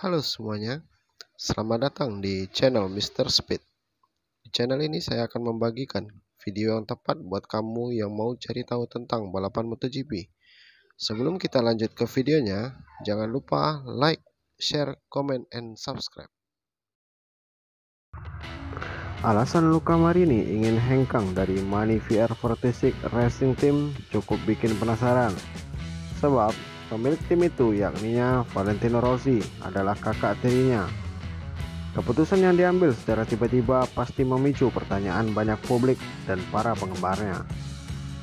Halo semuanya, selamat datang di channel Mr. Speed. Di channel ini saya akan membagikan video yang tepat buat kamu yang mau cari tahu tentang balapan MotoGP. Sebelum kita lanjut ke videonya, jangan lupa like, share, comment, and subscribe. Alasan Luca Marini ingin hengkang dari Mani VR46 Racing Team cukup bikin penasaran. Sebab pemilik tim itu yakninya Valentino Rossi adalah kakak tirinya. Keputusan yang diambil secara tiba-tiba pasti memicu pertanyaan banyak publik dan para penggemarnya.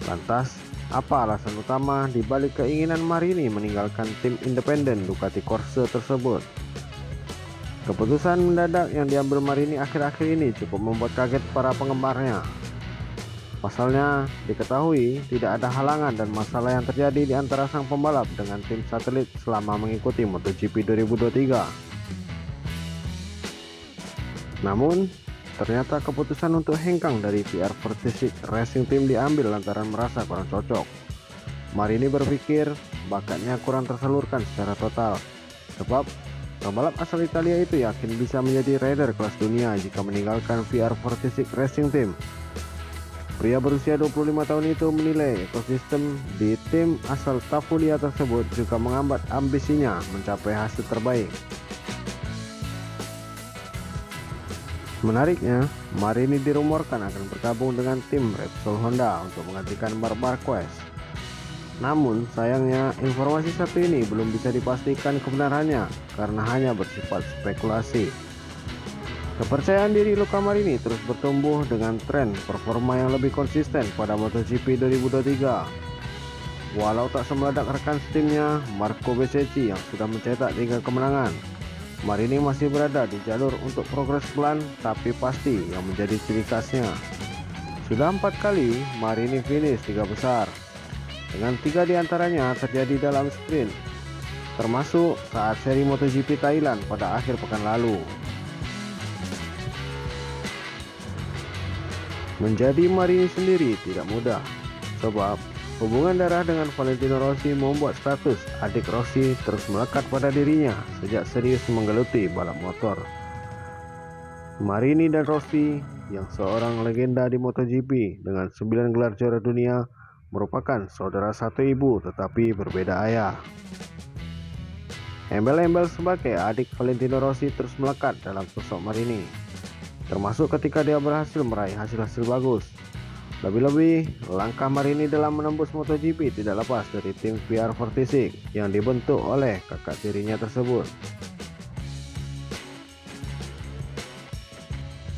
Lantas, apa alasan utama di balik keinginan Marini meninggalkan tim independen Ducati Corse tersebut? Keputusan mendadak yang diambil Marini akhir-akhir ini cukup membuat kaget para penggemarnya. Pasalnya, diketahui tidak ada halangan dan masalah yang terjadi di antara sang pembalap dengan tim satelit selama mengikuti MotoGP 2023. Namun, ternyata keputusan untuk hengkang dari VR46 Racing Team diambil lantaran merasa kurang cocok. Marini berpikir bakatnya kurang tersalurkan secara total, sebab pembalap asal Italia itu yakin bisa menjadi rider kelas dunia jika meninggalkan VR46 Racing Team. Pria berusia 25 tahun itu menilai ekosistem di tim asal Tavulia tersebut juga menghambat ambisinya mencapai hasil terbaik. Menariknya, Marini dirumorkan akan bergabung dengan tim Repsol Honda untuk menggantikan Marc Marquez. Namun sayangnya informasi satu ini belum bisa dipastikan kebenarannya karena hanya bersifat spekulasi. Kepercayaan diri Luca Marini terus bertumbuh dengan tren performa yang lebih konsisten pada MotoGP 2023. Walau tak semeledak rekan timnya Marco Bezzecchi yang sudah mencetak 3 kemenangan, Marini masih berada di jalur untuk progres pelan tapi pasti yang menjadi ciri khasnya. Sudah 4 kali Marini finish 3 besar, dengan 3 diantaranya terjadi dalam sprint, termasuk saat seri MotoGP Thailand pada akhir pekan lalu. Menjadi Marini sendiri tidak mudah, sebab hubungan darah dengan Valentino Rossi membuat status adik Rossi terus melekat pada dirinya sejak serius menggeluti balap motor. Marini dan Rossi yang seorang legenda di MotoGP dengan 9 gelar juara dunia merupakan saudara satu ibu tetapi berbeda ayah. Embel-embel sebagai adik Valentino Rossi terus melekat dalam sosok Marini, termasuk ketika dia berhasil meraih hasil-hasil bagus. Lebih-lebih, langkah Marini dalam menembus MotoGP tidak lepas dari tim VR46 yang dibentuk oleh kakak tirinya tersebut.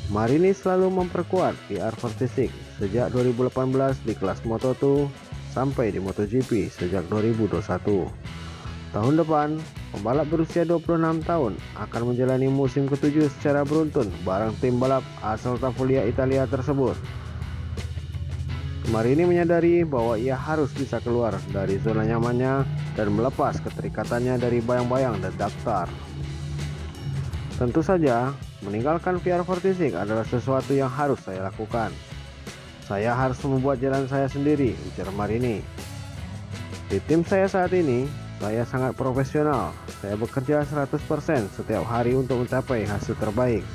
Marini selalu memperkuat VR46 sejak 2018 di kelas Moto2 sampai di MotoGP sejak 2021. Tahun depan, pembalap berusia 26 tahun akan menjalani musim ke-7 secara beruntun bareng tim balap asal Tavulia Italia tersebut. Marini menyadari bahwa ia harus bisa keluar dari zona nyamannya dan melepas keterikatannya dari bayang-bayang dan daftar. Tentu saja, meninggalkan VR46 adalah sesuatu yang harus saya lakukan. Saya harus membuat jalan saya sendiri, ujar Marini. Di tim saya saat ini, saya sangat profesional. Saya bekerja 100% setiap hari untuk mencapai hasil terbaik.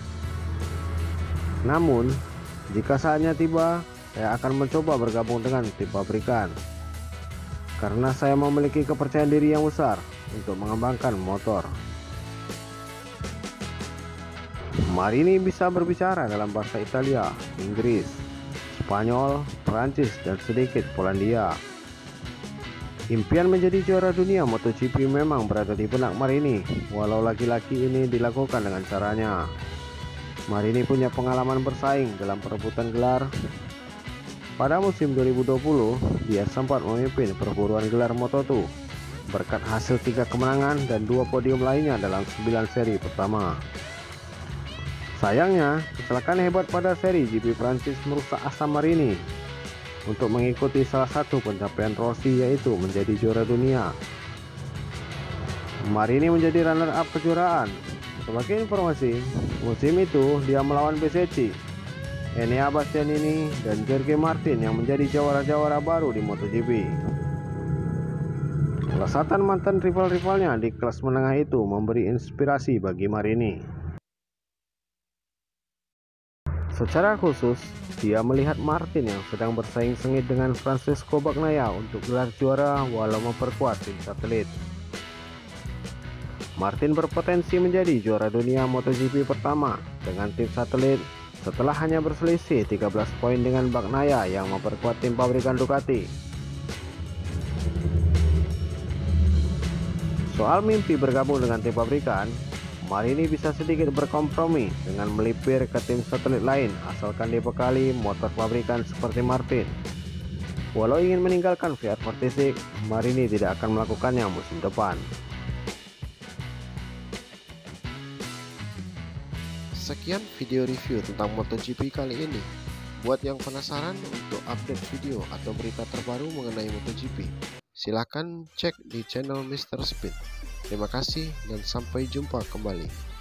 Namun, jika saatnya tiba, saya akan mencoba bergabung dengan tim pabrikan. Karena saya memiliki kepercayaan diri yang besar untuk mengembangkan motor. Marini bisa berbicara dalam bahasa Italia, Inggris, Spanyol, Prancis, dan sedikit Polandia. Impian menjadi juara dunia MotoGP memang berada di benak Marini, walau laki-laki ini dilakukan dengan caranya. Marini punya pengalaman bersaing dalam perebutan gelar. Pada musim 2020, dia sempat memimpin perburuan gelar Moto2 berkat hasil 3 kemenangan dan 2 podium lainnya dalam 9 seri pertama. Sayangnya, kecelakaan hebat pada seri GP Prancis merusak asa Marini untuk mengikuti salah satu pencapaian Rossi, yaitu menjadi juara dunia. Marini menjadi runner-up kejuaraan. Sebagai informasi, musim itu dia melawan Bezzecchi, Enea Bastianini, dan Jorge Martin yang menjadi jawara-jawara baru di MotoGP. Kelesatan mantan rival-rivalnya di kelas menengah itu memberi inspirasi bagi Marini. Secara khusus, dia melihat Martin yang sedang bersaing sengit dengan Francesco Bagnaia untuk gelar juara walau memperkuat tim satelit. Martin berpotensi menjadi juara dunia MotoGP pertama dengan tim satelit setelah hanya berselisih 13 poin dengan Bagnaia yang memperkuat tim pabrikan Ducati. Soal mimpi bergabung dengan tim pabrikan, Marini bisa sedikit berkompromi dengan melipir ke tim satelit lain asalkan dibekali motor pabrikan seperti Martin. Walau ingin meninggalkan VR46, Marini tidak akan melakukannya musim depan. Sekian video review tentang MotoGP kali ini. Buat yang penasaran untuk update video atau berita terbaru mengenai MotoGP, silahkan cek di channel Mr. Speed. Terima kasih dan sampai jumpa kembali.